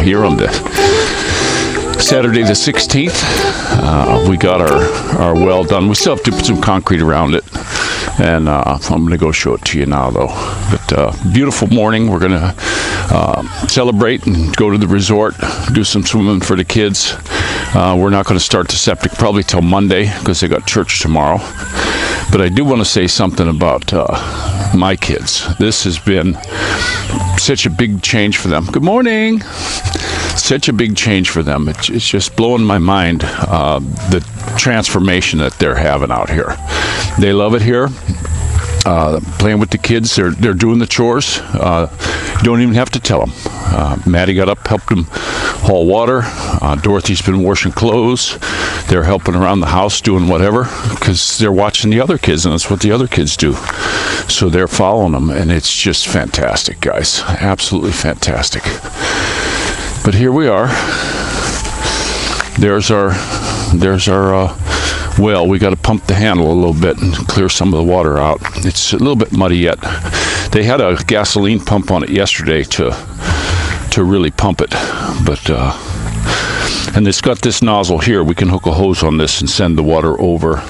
here on the Saturday the 16th. We got our well done. We still have to put some concrete around it, and I'm going to go show it to you now, though. But beautiful morning. We're going to celebrate and go to the resort, do some swimming for the kids. We're not going to start the septic probably till Monday because they got church tomorrow. But I do want to say something about my kids. This has been such a big change for them. Good morning. Such a big change for them. It's just blowing my mind, the transformation that they're having out here. They love it here. Playing with the kids, they're doing the chores. Don't even have to tell them. Maddie got up, helped them haul water. Dorothy's been washing clothes. They're helping around the house, doing whatever, because they're watching the other kids, and that's what the other kids do. So they're following them, and it's just fantastic, guys. Absolutely fantastic. But here we are. There's our well. We got to pump the handle a little bit and clear some of the water out. It's a little bit muddy yet. They had a gasoline pump on it yesterday to really pump it, but and it's got this nozzle here. We can hook a hose on this and send the water over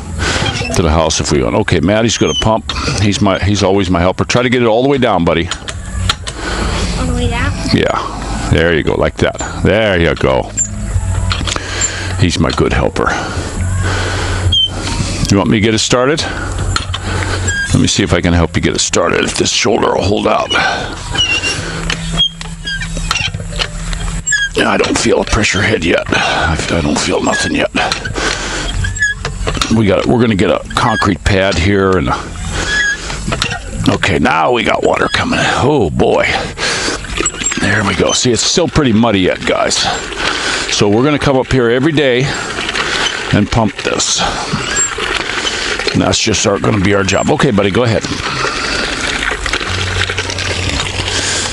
to the house if we want. Okay, Maddie's got a pump. He's always my helper. Try to get it all the way down, buddy. All the way down? Yeah. There you go, like that. There you go. He's my good helper. You want me to get it started? Let me see if I can help you get it started, if this shoulder will hold out. I don't feel a pressure head yet. I don't feel nothing yet. We're going to get a concrete pad here. And okay, now we got water coming. Oh, boy. There we go. See, it's still pretty muddy yet, guys. So we're going to come up here every day and pump this. And that's just going to be our job. Okay, buddy, go ahead.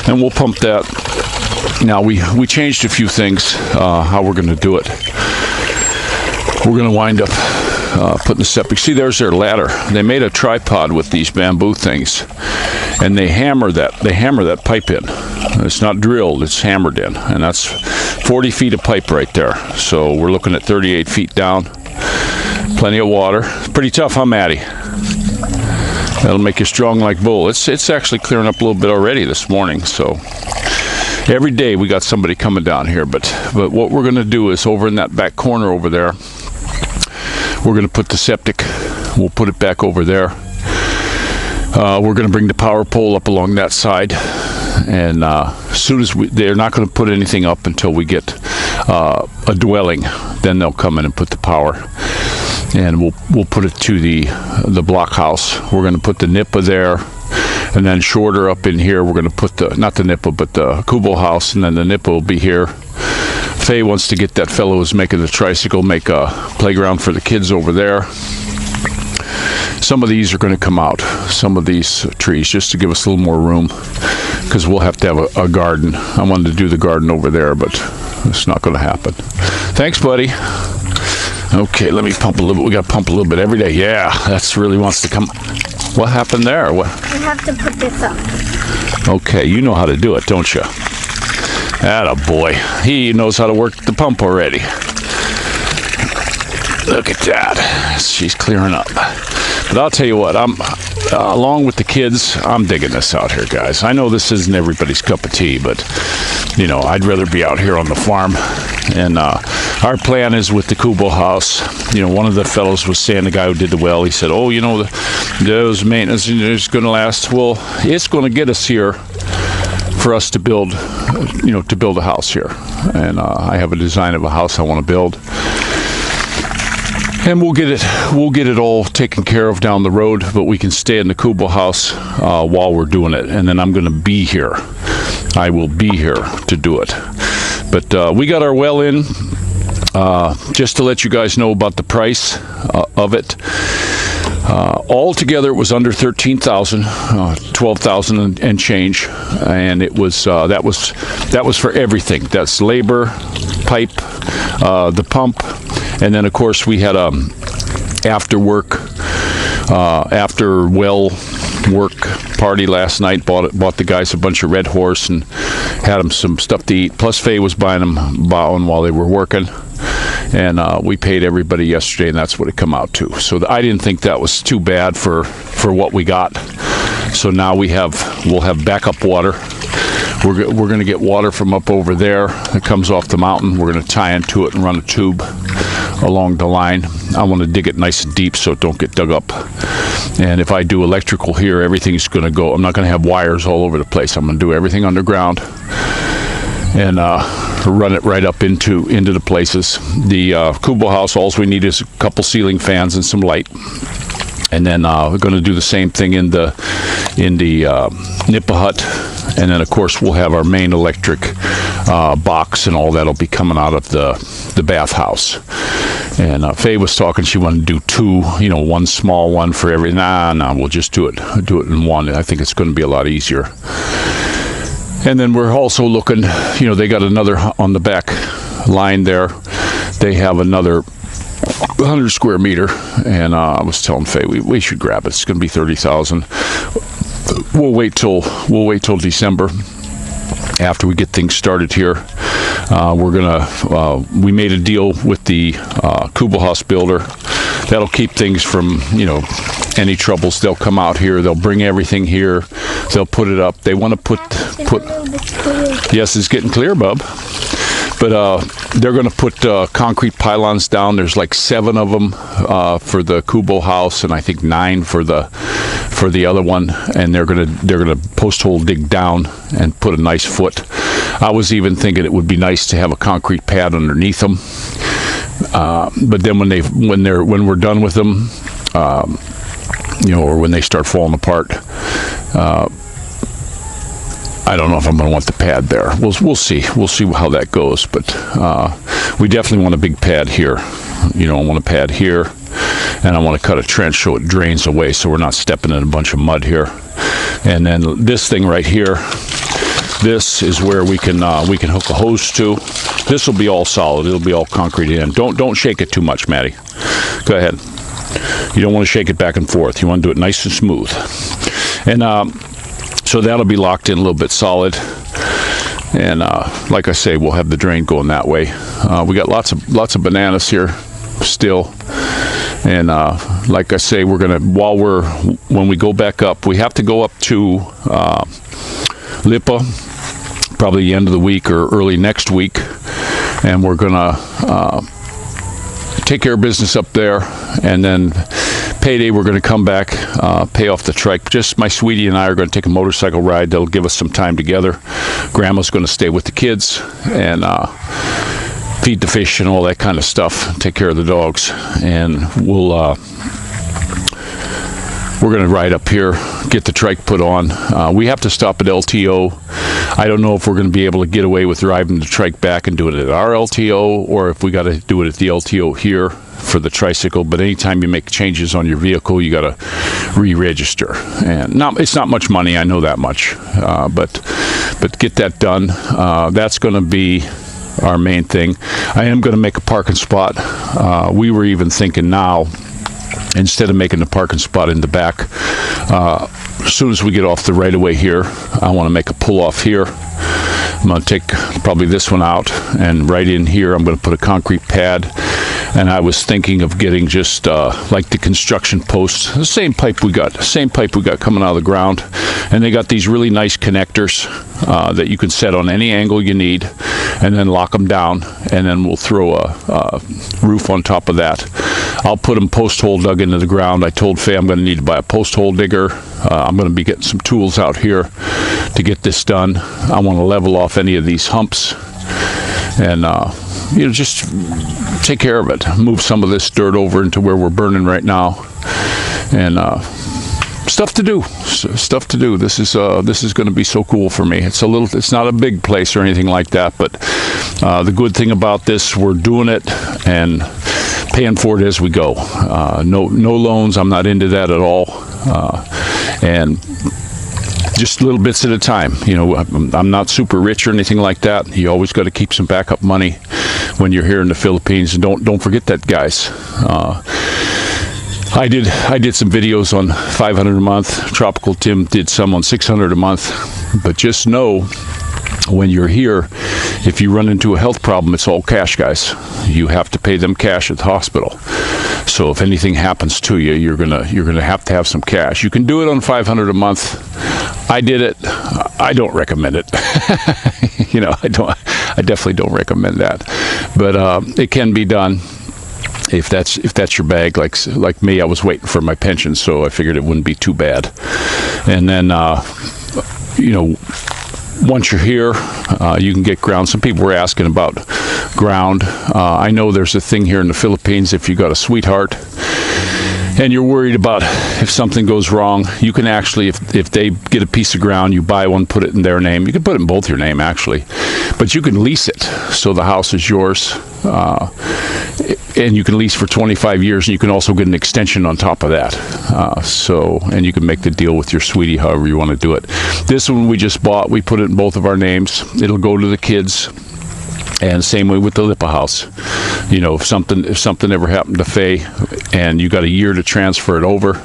And we'll pump that. Now, we changed a few things, how we're going to do it. We're going to wind up putting the septic. See, there's their ladder. They made a tripod with these bamboo things, and they hammer that pipe in. It's not drilled, it's hammered in, and that's 40 feet of pipe right there. So we're looking at 38 feet down. Plenty of water. Pretty tough, huh, Maddie? That'll make you strong like bull. It's actually clearing up a little bit already this morning. So every day we got somebody coming down here. But what we're going to do is over in that back corner over there, we're going to put the septic. We'll put it back over there. We're going to bring the power pole up along that side. And as soon as they're not going to put anything up until we get a dwelling, then they'll come in and put the power. And we'll put it to the block house. We're going to put the NIPA there, and then shorter up in here, we're going to put not the NIPA, but the Kubo house, and then the NIPA will be here. Faye wants to get that fellow who's making the tricycle, make a playground for the kids over there. Some of these are going to come out, some of these trees, just to give us a little more room, because we'll have to have a garden. I wanted to do the garden over there, but it's not going to happen. Thanks, buddy. Okay, let me pump a little bit. We got to pump a little bit every day. Yeah, that's really wants to come. What happened there? What? I have to put this up. Okay, you know how to do it, don't you? Atta boy. He knows how to work the pump already. Look at that. She's clearing up. But I'll tell you what, I'm along with the kids, I'm digging this out here, guys. I know this isn't everybody's cup of tea, but you know, I'd rather be out here on the farm. And our plan is with the Kubo house. You know, one of the fellows was saying, the guy who did the well, he said, oh, you know, those maintenance is going to last. Well, it's going to get us here for us to build, you know, to build a house here. And I have a design of a house I want to build. And we'll get it all taken care of down the road, but we can stay in the Kubo house while we're doing it. And then I'm going to be here. I will be here to do it. But we got our well in. Just to let you guys know about the price of it. Altogether, it was under $13,000, $12,000 and change, and it was that was for everything. That's labor, pipe, the pump, and then of course we had after work, after well work party last night. Bought the guys a bunch of Red Horse and had them some stuff to eat. Plus, Faye was buying while they were working. And we paid everybody yesterday, and that's what it come out to. So I didn't think that was too bad for what we got. So now we'll have backup water. We're going to get water from up over there that comes off the mountain. We're going to tie into it and run a tube along the line. I want to dig it nice and deep so it don't get dug up. And if I do electrical here, everything's going to go. I'm not going to have wires all over the place. I'm going to do everything underground and run it right up into the places. The Kubo house, all we need is a couple ceiling fans and some light. And then we're going to do the same thing in the Nippa hut. And then, of course, we'll have our main electric box, and all that'll be coming out of the bathhouse. And Faye was talking; she wanted to do two, one small one for every. Nah, we'll just do it in one. I think it's going to be a lot easier. And then we're also looking. They got another on the back line there. They have another 100 square meter, and I was telling Faye we should grab it. It's going to be $30,000. We'll wait till December after we get things started here. We made a deal with the Kubo house builder that'll keep things from any troubles. They'll come out here, they'll bring everything here, they'll put it up. They want to put yes, it's getting clear, bub. But they're going to put concrete pylons down. There's like 7 of them for the Kubo house, and I think 9 for the other one. And they're gonna post hole dig down and put a nice foot. I was even thinking it would be nice to have a concrete pad underneath them. But then when we're done with them, or when they start falling apart. I don't know if I'm going to want the pad there. We'll see. We'll see how that goes. But we definitely want a big pad here. I want a pad here, and I want to cut a trench so it drains away, so we're not stepping in a bunch of mud here. And then this thing right here, this is where we can hook a hose to. This will be all solid. It'll be all concrete in. Don't shake it too much, Maddie. Go ahead. You don't want to shake it back and forth. You want to do it nice and smooth. And so that'll be locked in a little bit solid, and like I say, we'll have the drain going that way. We got lots of bananas here still, and like I say, we're gonna when we go back up, we have to go up to Lipa probably the end of the week or early next week, and we're gonna take care of business up there, and then payday we're going to come back, pay off the trike. Just my sweetie and I are going to take a motorcycle ride. That'll give us some time together. Grandma's going to stay with the kids and feed the fish and all that kind of stuff, take care of the dogs, and we're going to ride up here, get the trike put on. We have to stop at LTO. I don't know if we're going to be able to get away with driving the trike back and do it at our LTO, or if we got to do it at the LTO here for the tricycle. But anytime you make changes on your vehicle, you got to re-register, and it's not much money, I know that much, but get that done. That's going to be our main thing. I am going to make a parking spot. We were even thinking now, instead of making the parking spot in the back, as soon as we get off the right of way here, I want to make a pull off here. I'm going to take probably this one out, and right in here I'm going to put a concrete pad. And I was thinking of getting just like the construction posts, the same pipe we got coming out of the ground. And they got these really nice connectors that you can set on any angle you need, and then lock them down, and then we'll throw a roof on top of that. I'll put them post hole dug into the ground. I told Faye I'm going to need to buy a post hole digger. I'm going to be getting some tools out here to get this done. I want to level off any of these humps, and just take care of it. Move some of this dirt over into where we're burning right now, and stuff to do. This is going to be so cool for me. It's not a big place or anything like that, but the good thing about this, we're doing it and paying for it as we go. No loans. I'm not into that at all, and just little bits at a time. I'm not super rich or anything like that. You always got to keep some backup money when you're here in the Philippines, and don't forget that, guys. I did some videos on 500 a month. Tropical Tim did some on 600 a month. But just know, when you're here, if you run into a health problem, it's all cash, guys. You have to pay them cash at the hospital. So if anything happens to you, you're gonna have to have some cash. You can do it on 500 a month. I did it. I don't recommend it. I definitely don't recommend that. But it can be done if that's your bag. Like me, I was waiting for my pension, so I figured it wouldn't be too bad. And then once you're here, you can get ground. Some people were asking about ground. I know there's a thing here in the Philippines. If you got a sweetheart and you're worried about if something goes wrong, you can actually, if they get a piece of ground, you buy one, put it in their name. You can put it in both your name, actually. But you can lease it, so the house is yours. And you can lease for 25 years, and you can also get an extension on top of that. And you can make the deal with your sweetie however you want to do it. This one we just bought, we put it in both of our names. It'll go to the kids. And same way with the Lipa house. If something ever happened to Faye and you got a year to transfer it over,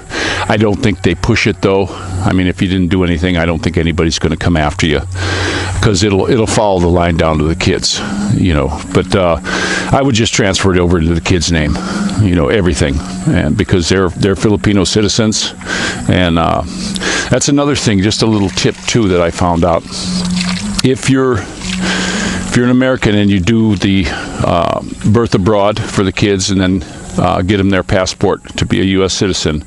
I don't think they push it though. I mean, if you didn't do anything, I don't think anybody's going to come after you, because it'll follow the line down to the kids. But I would just transfer it over into the kids' name. Everything, and because they're Filipino citizens. And that's another thing, just a little tip too that I found out. If you're an American and you do the birth abroad for the kids and then get them their passport to be a U.S. citizen,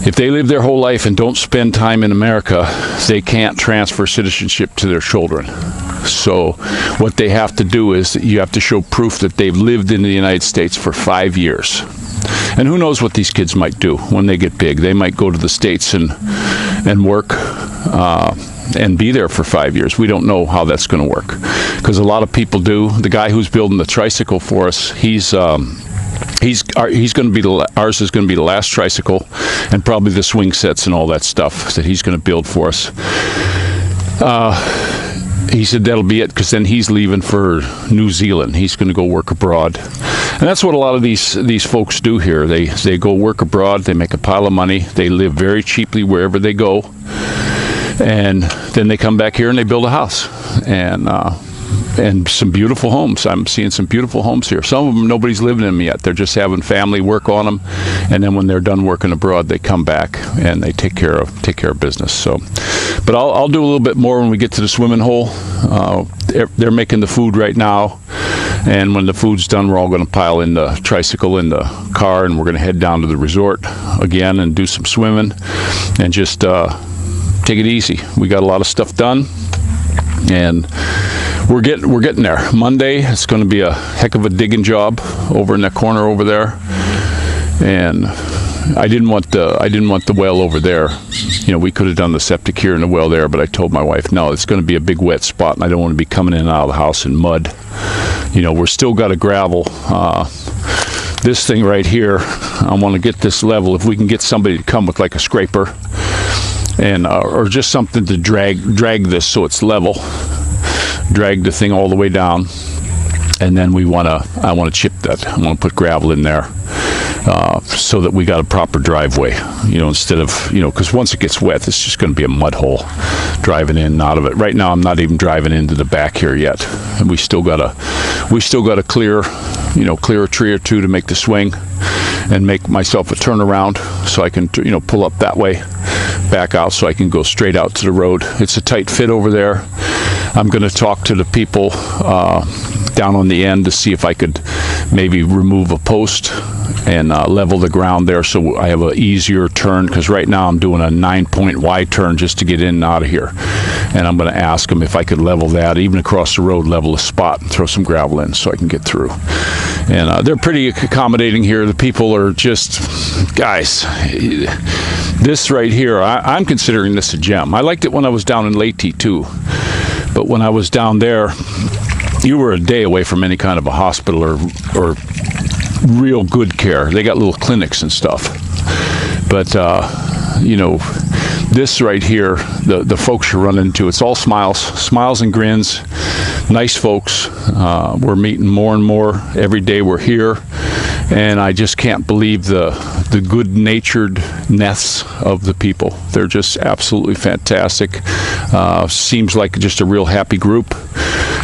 if they live their whole life and don't spend time in America, they can't transfer citizenship to their children. So what they have to do is that you have to show proof that they've lived in the United States for 5 years. And who knows what these kids might do when they get big. They might go to the States and work and be there for 5 years. We don't know how that's going to work, because a lot of people do. The guy who's building the tricycle for us, he's going to be ours is going to be the last tricycle, and probably the swing sets and all that stuff that he's going to build for us. He said that'll be it, because then he's leaving for New Zealand. He's going to go work abroad. And that's what a lot of these folks do here. They go work abroad, they make a pile of money, they live very cheaply wherever they go, and then they come back here and they build a house. And some beautiful homes. I'm seeing some beautiful homes here. Some of them, nobody's living in them yet. They're just having family work on them, and then when they're done working abroad, they come back and they take care of business. So, but I'll do a little bit more when we get to the swimming hole. They're making the food right now, and when the food's done, we're all going to pile in the tricycle in the car, and we're going to head down to the resort again and do some swimming and just take it easy. We got a lot of stuff done, and we're getting there. Monday, it's going to be a heck of a digging job over in that corner over there, and I didn't want the well over there. We could have done the septic here and the well there, but I told my wife, no, it's going to be a big wet spot, and I don't want to be coming in and out of the house in mud. We're still got to gravel. This thing right here, I want to get this level. If we can get somebody to come with like a scraper and or just something to drag this so it's level. Drag the thing all the way down, and then I want to chip that. I want to put gravel in there so that we got a proper driveway, instead of, because once it gets wet, it's just going to be a mud hole driving in and out of it. Right now, I'm not even driving into the back here yet, and we still got to clear a tree or two to make the swing and make myself a turnaround so I can, pull up that way, back out so I can go straight out to the road. It's a tight fit over there. I'm going to talk to the people down on the end to see if I could maybe remove a post and level the ground there so I have an easier turn, because right now I'm doing a 9-point Y turn just to get in and out of here. And I'm going to ask them if I could level that, even across the road, level a spot and throw some gravel in so I can get through. And they're pretty accommodating here. The people are just, guys, this right here, I'm considering this a gem. I liked it when I was down in Leyte too. But when I was down there, you were a day away from any kind of a hospital or real good care. They got little clinics and stuff. But, this right here, the folks you run into, it's all smiles and grins, nice folks. We're meeting more and more every day we're here. And I just can't believe the good-naturedness of the people. They're just absolutely fantastic. Seems like just a real happy group.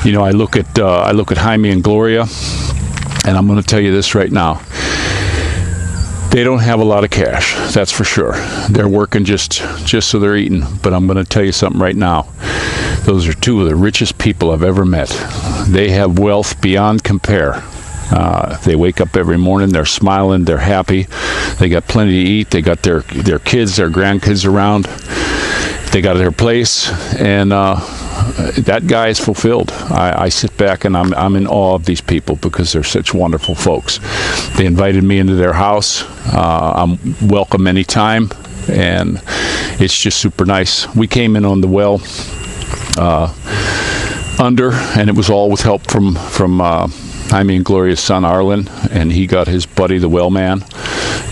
You know, I look at Jaime and Gloria, and I'm going to tell you this right now. They don't have a lot of cash, that's for sure. They're working just so they're eating. But I'm going to tell you something right now. Those are two of the richest people I've ever met. They have wealth beyond compare. They wake up every morning, they're smiling, they're happy. They got plenty to eat. They got their kids, their grandkids around. They got their place, and that guy is fulfilled. I sit back and I'm in awe of these people because they're such wonderful folks. They invited me into their house. I'm welcome anytime, and it's just super nice. We came in on the well under, and it was all with help from Jaime and Gloria's son Arlen, and he got his buddy the well man.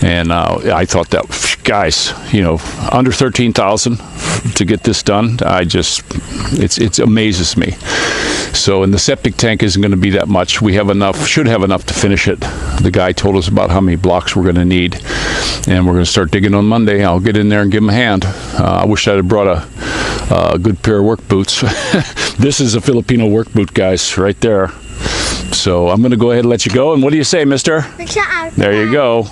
And I thought that, guys, you know, under 13,000 to get this done, it amazes me. So, and the septic tank isn't going to be that much. We have enough, should have enough to finish it. The guy told us about how many blocks we're going to need, and we're going to start digging on Monday. I'll get in there and give him a hand. I wish I'd have brought a good pair of work boots. This is a Filipino work boot, guys, right there. So I'm going to go ahead and let you go. And what do you say, mister? There you go.